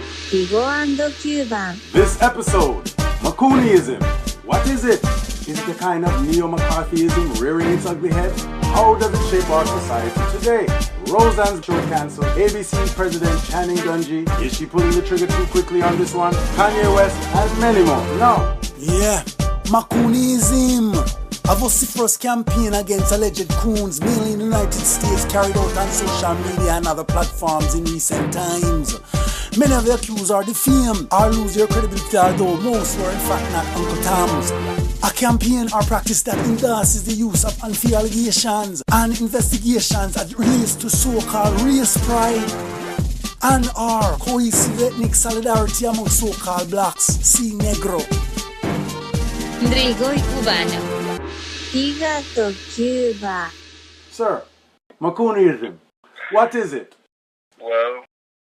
Reego Cuban. This episode, McCooneyism. What is it? Is it a kind of neo-McCarthyism rearing its ugly head? How does it shape our society today? Rosanne's show cancelled. ABC's president Channing Dungey. Is she pulling the trigger too quickly on this one? Kanye West and many more. Now. Yeah, McCooneyism. A vociferous campaign against alleged coons, mainly in the United States, carried out on social media and other platforms in recent times. Many of the accused are defamed or lose their credibility, although most were in fact not Uncle Tom's. A campaign or practice that endorses the use of unfair allegations and investigations that relates to so-called race pride and or cohesive ethnic solidarity among so-called blacks, see negro. Reego Cuban. Reego Cuban. Sir, McCooneyism. What is it? Well,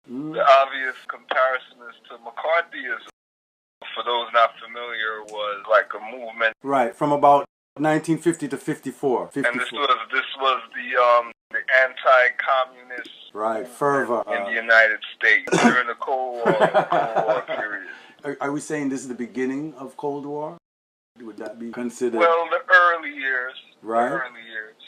the obvious comparison is to McCarthyism. For those not familiar, was like a movement. Right, from about 1950 to 54. And this was the anti-communist fervor in the United States during the Cold War period. Are we saying this is the beginning of Cold War? Would that be considered? Well, the early years. Right. The early years.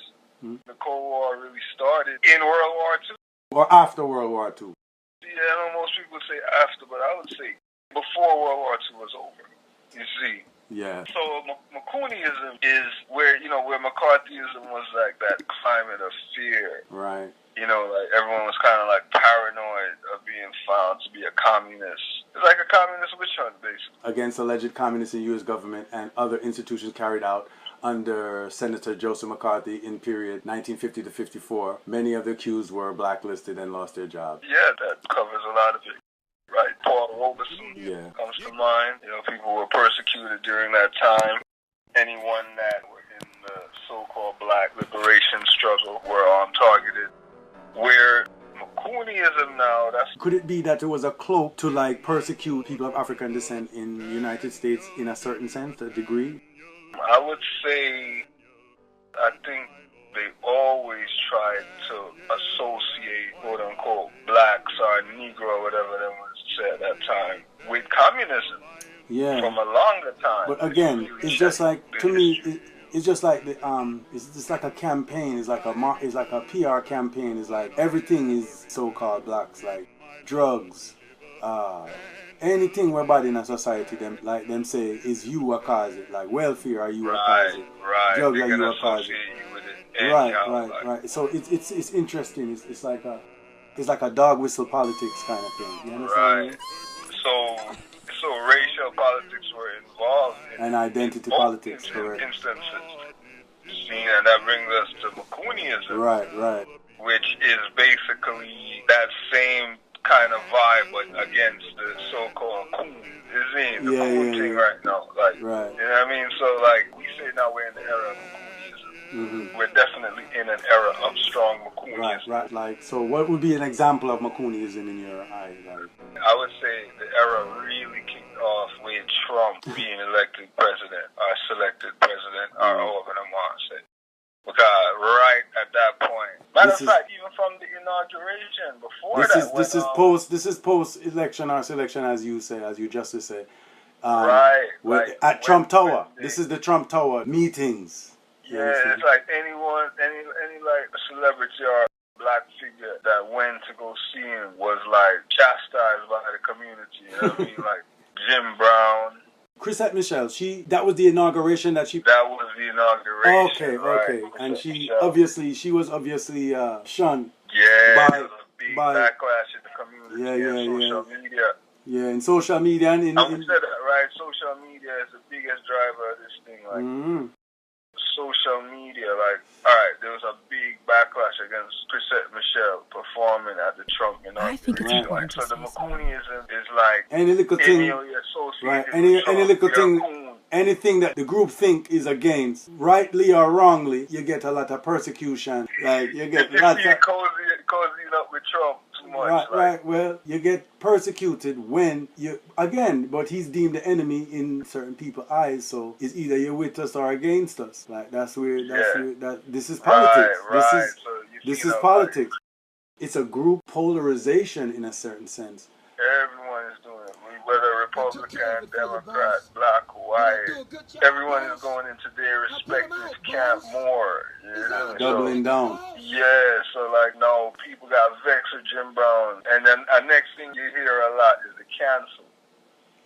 The Cold War really started in World War II. Or after World War II? Yeah, I know most people say after, but I would say before World War II was over. You see? Yeah. So McCooneyism is where McCarthyism was like that climate of fear. Right. You know, like everyone was kind of like paranoid of being found to be a communist. It's like a communist witch hunt, basically. Against alleged communists in U.S. government and other institutions carried out under Senator Joseph McCarthy in period 1950 to 54. Many of the accused were blacklisted and lost their jobs. Yeah, that covers a lot of it. Right, Paul Robeson comes to mind. You know, people were persecuted during that time. Anyone that were in the so-called black liberation struggle were targeted. Where McCooneyism now, Could it be that it was a cloak to like persecute people of African descent in the United States in a certain sense, a degree? I would say, I think they always tried to associate, quote-unquote, blacks or negro, whatever that was said at that time, with communism. Yeah. From a longer time. But again, it's just like, to me, it's just like the it's just like a campaign. It's like a PR campaign. It's like everything is so-called blacks, like drugs, anything we're bad in a society. Them say is you a cause it, like welfare are you a cause it, drugs are you a cause it. Right. So it's interesting. It's like a dog whistle politics kind of thing. You understand? Right. So racial politics were involved in and identity politics, correct. Instances. And that brings us to McCooneyism. Right. Which is basically that same kind of vibe, but against the so-called coon. The coon thing right now. Like, right. You know what I mean? So, like, we say now we're in the era of McCooneyism. We're definitely in an era of strong McCooneyism. Right. Like, so what would be an example of McCooneyism in your eye? Like? I would say the era really kicked off with Trump being elected president, or selected president, or however I want to say. Because right at that point, matter of fact, even from the inauguration, before this is post election or selection, as you just say. At Trump Tower. This is the Trump Tower meetings. Yeah, it's like any like celebrity or black figure that went to go see him was like chastised by the community. You know what I mean? Like Jim Brown. Chrisette Michelle, that was the inauguration that she... That was the inauguration. Okay. And she was obviously shunned. Yeah, there was a big backlash in the community social media. Yeah, in social media and in... I would say that, right? Social media is the biggest driver of this thing. Like, social media, like, alright, there was a big backlash against Chrisette Michelle performing at the Trump inauguration. I think it's important so the McCooneyism is like any little thing, right? Any little thing, anything that the group think is against, rightly or wrongly, you get a lot of persecution. Like you get lots of cozying up with Trump too much. Right. Well, you get persecuted when but he's deemed the enemy in certain people's eyes. So it's either you're with us or against us. Like this is politics. This is politics. It's a group polarization in a certain sense. Everyone is doing it. Whether Republican, Democrat, black, white, everyone is going into their respective camp more. Doubling down. Yeah, so like now people got vexed with Jim Brown. And then the next thing you hear a lot is the cancel.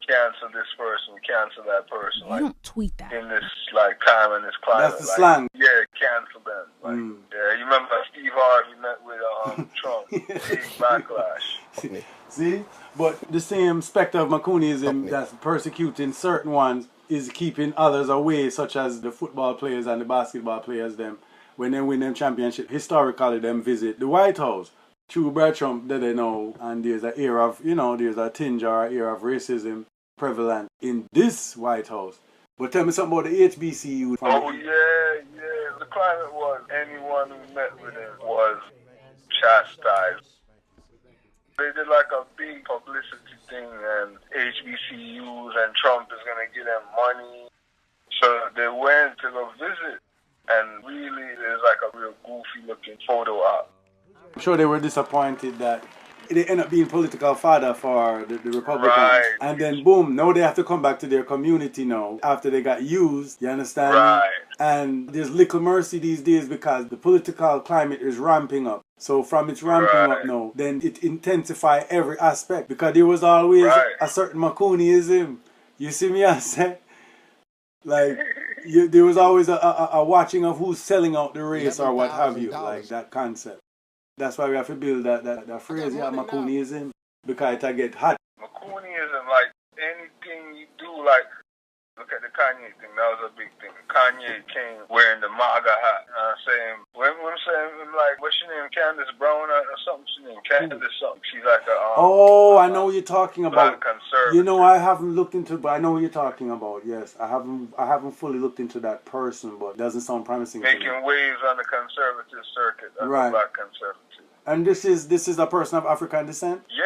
Cancel this person, cancel that person. You don't tweet that. In this like time and this climate. That's the slang. Yeah, cancel them. Like, yeah, you remember Steve Harvey met with Trump. Big backlash. See? But the same specter of McCooneyism that's persecuting certain ones is keeping others away, such as the football players and the basketball players. Them when they win them championship, historically them visit the White House. True Brad Trump, that they know, and there's an era of, there's a tinge or an era of racism prevalent in this White House. But tell me something about the HBCU. Oh, yeah. The climate was anyone who met with him was chastised. They did like a big publicity thing, and HBCUs and Trump is going to give them money. So they went to go visit, and really there's like a real goofy looking photo op. I'm sure they were disappointed that they end up being political fodder for the Republicans. Right. And then boom, now they have to come back to their community now after they got used, you understand? Right. And there's little mercy these days because the political climate is ramping up. So from its ramping up now, then it intensifies every aspect because there was always a certain McCooneyism. You see me, I say? Like, there was always a watching of who's selling out the race or what have you, like that concept. That's why we have to build that phrase, McCooneyism, because it get hot. McCooneyism, like anything you do, like look at the Kanye thing, that was a big thing. Kanye came wearing the MAGA hat. Saying, when I'm saying, like, what's your name, Candace Brown or something? She named Candace something. She's like a I know what you're talking about. Conservative. You know, I haven't looked into, but I know what you're talking about. Yes, I haven't fully looked into that person, but it doesn't sound promising. Making waves on the conservative circuit, as a black conservative. And this is a person of African descent? Yeah.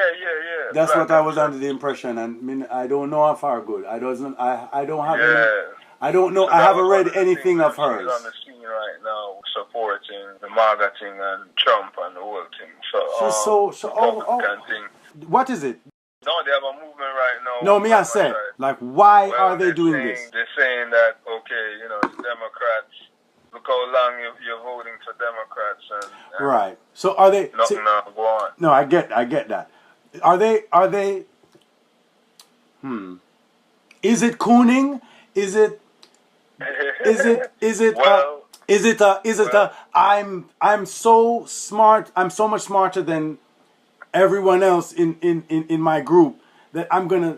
That's black what I was under the impression, and I mean, I don't know how far good. I don't have any, I don't know. So I haven't read anything of hers. She's on the scene right now, supporting the MAGA thing and Trump and the whole thing. Thing. What is it? No, they have a movement right now. No, me I said, like, why are they doing this? They're saying that, okay, the Democrats. Look how long you're voting for Democrats and right. So are they? Go on. No, I get that. Are they? Is it cooning? Is it? I'm so smart. I'm so much smarter than everyone else in my group that I'm gonna.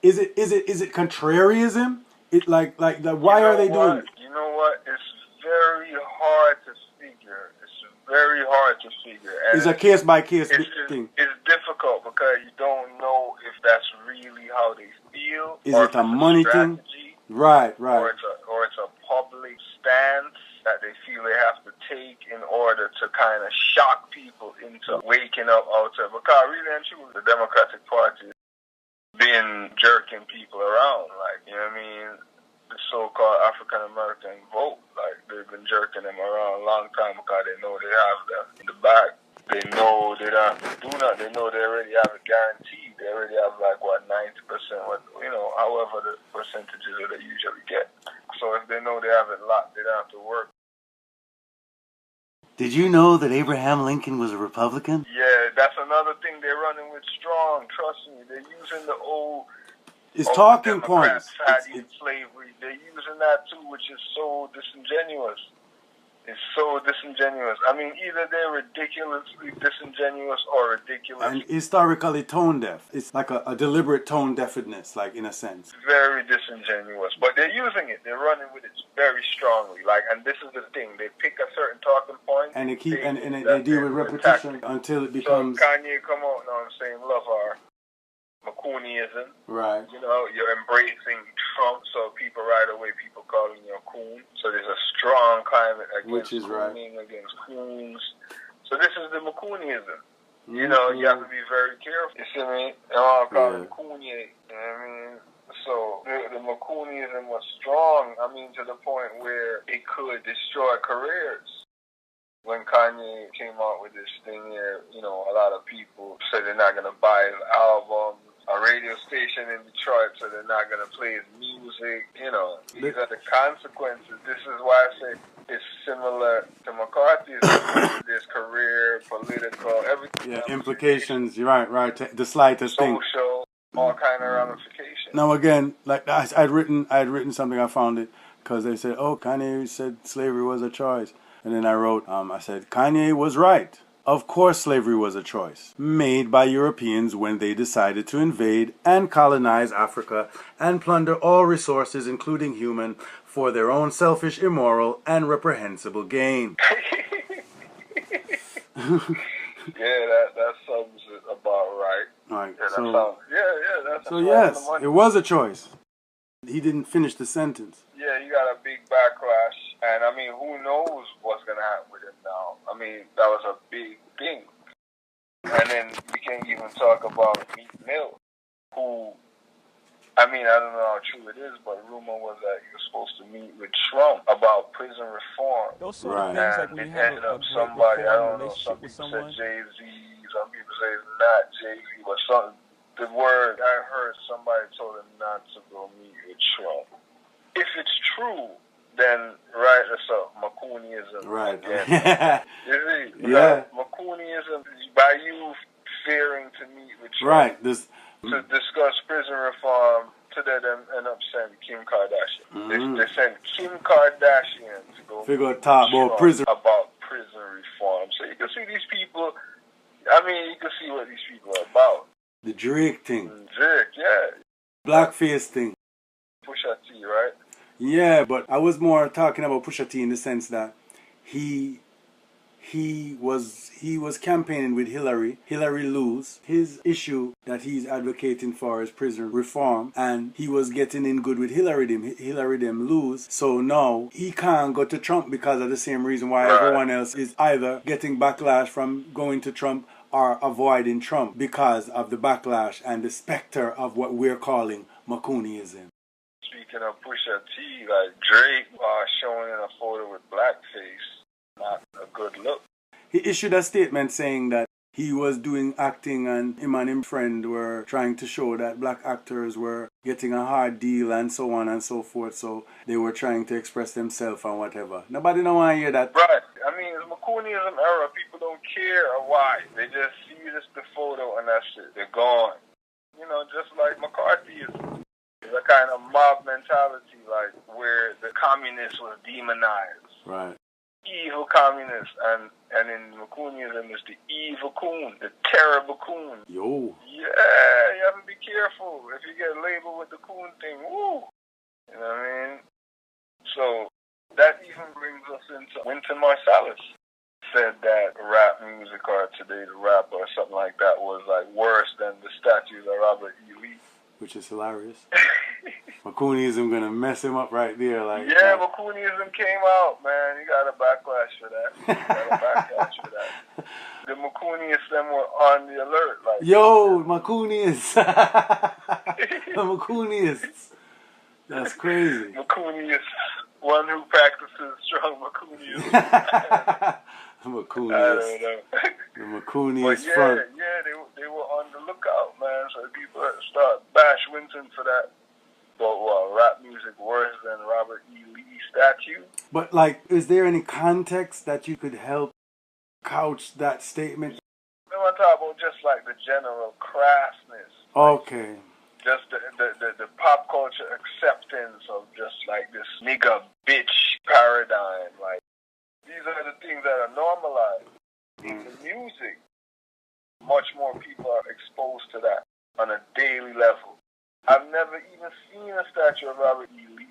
Is it contrarianism? It like why are they doing it? You know what? It's very hard to figure. And it's a case by case thing. It's difficult because you don't know if that's really how they feel. Is it a money thing? Right. Or it's a public stance that they feel they have to take in order to kind of shock people into waking up out of. Because really and truly, the Democratic Party been jerking people around, like, you know what I mean? The so-called African American vote, like, they've been jerking them around a long time because they know they have them in the back. They know they don't have to do nothing. They know they already have it guaranteed. They already have 90%, however the percentages that they usually get. So if they know they have it locked, they don't have to work. Did you know that Abraham Lincoln was a Republican? Yeah, that's another thing they're running with strong. Trust me, they're using the old... It's talking points. It's slavery. They're using that too, which is so disingenuous. It's so disingenuous. I mean, either they're ridiculously disingenuous or ridiculous. And historically tone deaf. It's like a deliberate tone deafness, like, in a sense. Very disingenuous. But they're using it. They're running with it very strongly. Like, and this is the thing. They pick a certain talking point. And they keep and they deal with repetition until it becomes... So Kanye come out now and saying, love our McCooneyism. Right. You're embracing Trump, so right away people calling you a coon. So there's a strong climate against cooning, against coons. So this is the McCooneyism. Mm-hmm. You have to be very careful. You see me? I'll call it Kanye. You know what I mean? So the McCooneyism was strong, to the point where it could destroy careers. when Kanye came out with this thing here, you know, a lot of people said they're not going to buy his album. A radio station in Detroit, so they're not going to play his music. You know, these are the consequences. This is why I say it's similar to McCarthyism. There's career, political, everything. Yeah, implications. You're right. The slightest thing. Social, all kind of ramifications. Now again, like I'd written something. I found it because they said, "Oh, Kanye said slavery was a choice," and then I wrote, I said, "Kanye was right. Of course slavery was a choice made by Europeans when they decided to invade and colonize Africa and plunder all resources, including human, for their own selfish, immoral, and reprehensible gain." Yeah, that sums it about right. Right. Yeah, so yes, it was a choice. He didn't finish the sentence. Yeah, you got a big backlash. And, I mean, who knows what's going to happen with him now? I mean, that was a big thing. And then we can't even talk about Meek Mill, who, I mean, I don't know how true it is, but rumor was that he was supposed to meet with Trump about prison reform. Those sort of things, like when you have ended up somebody, I don't know, some people said Jay-Z, some people say it's not Jay-Z, but something. The word I heard, somebody told him not to go meet with Trump. If it's true, then right, that's a McCooneyism. Right. You see? Yeah. McCooneyism is by you fearing to meet with Trump. Right. To discuss prison reform, to them end up sending Kim Kardashian. They sent Kim Kardashian to go talk about prison reform. So you can see these people. I mean, you can see what these people are about. The Drake thing. Drake, yeah. Blackface thing. Pusha T, right? Yeah, but I was more talking about Pusha T in the sense that he was campaigning with Hillary. Hillary lose. His issue that he's advocating for is prison reform, and he was getting in good with Hillary them lose. So now he can't go to Trump because of the same reason why everyone else is either getting backlash from going to Trump or avoiding Trump because of the backlash and the specter of what we're calling McCooneyism. Speaking of Pusha T, like Drake showing in a photo with blackface, not a good look. He issued a statement saying that he was doing acting and him and his friend were trying to show that black actors were getting a hard deal and so on and so forth, so they were trying to express themselves and whatever. Nobody don't want to hear that. Right. I mean, it's McCooneyism era. People don't care why. They just see the photo and that's it. They're gone. You know, just like McCarthyism. It's a kind of mob mentality, like where the communists was demonized. Right. Evil communists, and in McCooneyism is the evil coon, the terrible coon. Yo. Yeah, you have to be careful. If you get labeled with the coon thing, woo. You know what I mean? So that even brings us into Wynton Marsalis. Said that rap music or Today the Rapper or something like that was like worse than the statues of Robert E. Lee. Which is hilarious. McCooneyism gonna mess him up right there, like. Yeah, McCooneyism came out, man. You got a backlash for that. The McCooneists them were on the alert, like. Yo, McCooneists. The McCooneists. That's crazy. McCooneyist, one who practices strong McCooneyism. McCooneyist. The McCooneyist front. Yeah, they were on the lookout, man. So people start bash Wynton for that. But rap music worse than Robert E. Lee statue. But like, is there any context that you could help couch that statement? I'm talking about just like the general crassness. Okay. Just the pop culture acceptance of just like this nigga bitch paradigm, like. These are the things that are normalized. In the music, much more people are exposed to that on a daily level. I've never even seen a statue of Robert E. Lee.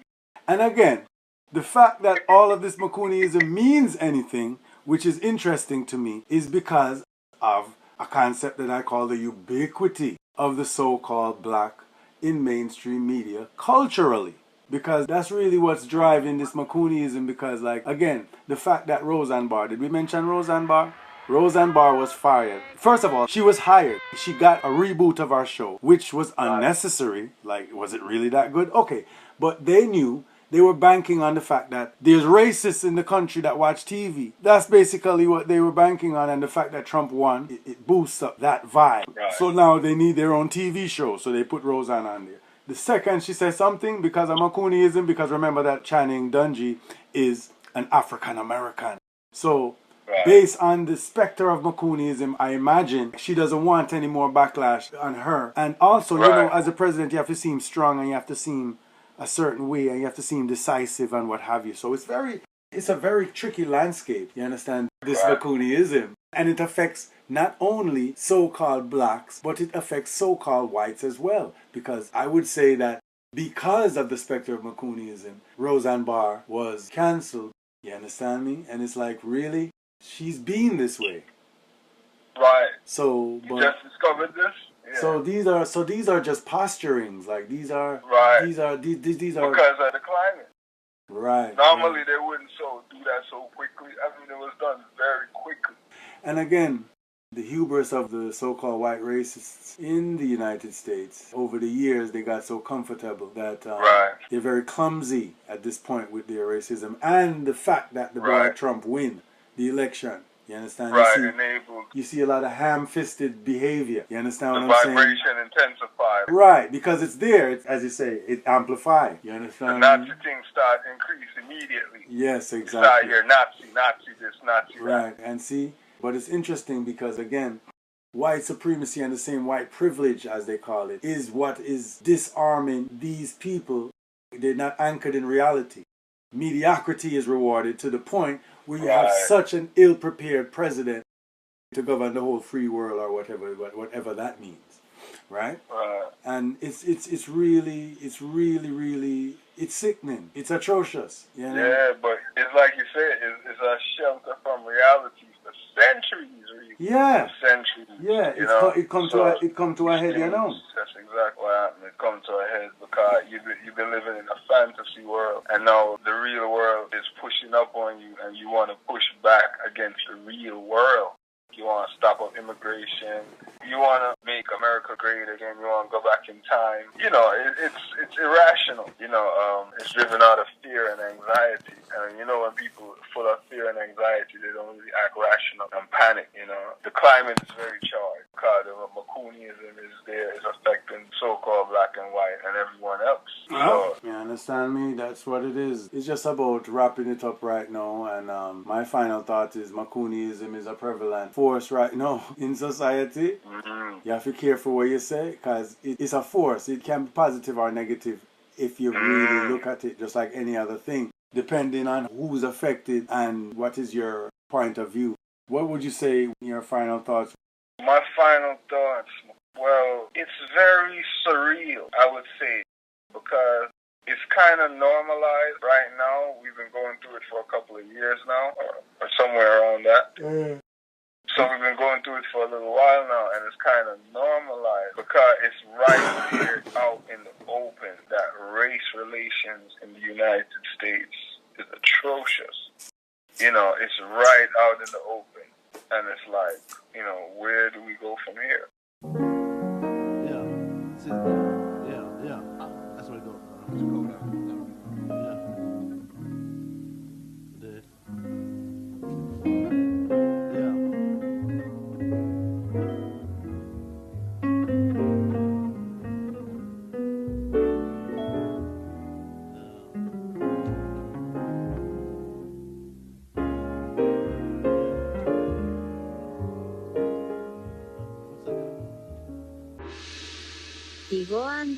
And again, the fact that all of this McCooneyism means anything, which is interesting to me, is because of a concept that I call the ubiquity of the so-called black in mainstream media culturally. Because that's really what's driving this McCooneyism, because like, again, the fact that Rosanne Barr, did we mention Rosanne Barr? Rosanne Barr was fired. First of all, she was hired. She got a reboot of our show, which was unnecessary. Like, was it really that good? Okay, but they knew They were banking on the fact that there's racists in the country that watch TV. That's basically what they were banking on, and the fact that Trump won, it boosts up that vibe. Right. So now they need their own TV show, so they put Rosanne on there. The second she says something, because of McCooneyism, because remember that Channing Dungey is an African American. So right. based on the specter of McCooneyism, I imagine she doesn't want any more backlash on her. And also, right. you know, as a president, you have to seem strong and you have to seem a certain way and you have to seem decisive and what have you. So it's a very tricky landscape, you understand, this right. McCooneyism. And it affects not only so-called blacks, but it affects so-called whites as well. Because I would say that because of the specter of McCooneyism, Rosanne Barr was cancelled. You understand me? And it's like, really? She's been this way. Right. So, you just discovered this? Yeah. So these are just posturings. Like these are right. These are because of the climate. Right. Normally right. they wouldn't do that so quickly. I mean, it was done very quickly. And again, the hubris of the so-called white racists in the United States, over the years they got so comfortable that right. they're very clumsy at this point with their racism, and the fact that the right. boy Trump win the election. You understand? Right, you see a lot of ham-fisted behavior. You understand what I'm saying? The vibration intensified. Right, because it's there, as you say, it amplified. You understand? The Nazi thing start increase immediately. Yes, exactly. You start here, Nazi this, Nazi that. Right, and see, but it's interesting because, again, white supremacy and the same white privilege, as they call it, is what is disarming these people. They're not anchored in reality. Mediocrity is rewarded to the point where you have such an ill-prepared president to govern the whole free world or whatever that means, right? And it's really sickening. It's atrocious. You know? Yeah, but it's like you said, it's a shelter from reality for centuries. Really. Yeah. Centuries. Yeah. It come to a head, you know. That's exactly what happened. It come to a head because you've been living in a fantasy world, and now the real world is pushing up on you, and you want to push back against the real world. You want to stop up immigration. You want to make America great again. You want to go back in time. You know, it's irrational. You know, it's driven out of fear and anxiety. And you know, when people are full of fear and anxiety, they don't really act rational and panic. You know, the climate is very charged because of McCooneyism is affecting so-called black and white and everyone else. So, you understand me? That's what it is. It's just about wrapping it up right now. And my final thought is McCooneyism is a prevalent force right now in society. Mm-hmm. You have to be careful what you say because it's a force. It can be positive or negative if you really look at it just like any other thing, depending on who's affected and what is your point of view. What would you say in your final thoughts? My final thoughts, well, it's very surreal, I would say, because it's kind of normalized right now. We've been going through it for a couple of years now, or somewhere around that. So we've been going through it for a little while now, and it's kind of normalized because it's right here out in the open that race relations in the United States is atrocious. You know, it's right out in the open, and it's like, you know, where do we go from here? That's where it goes.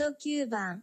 Reego Cuban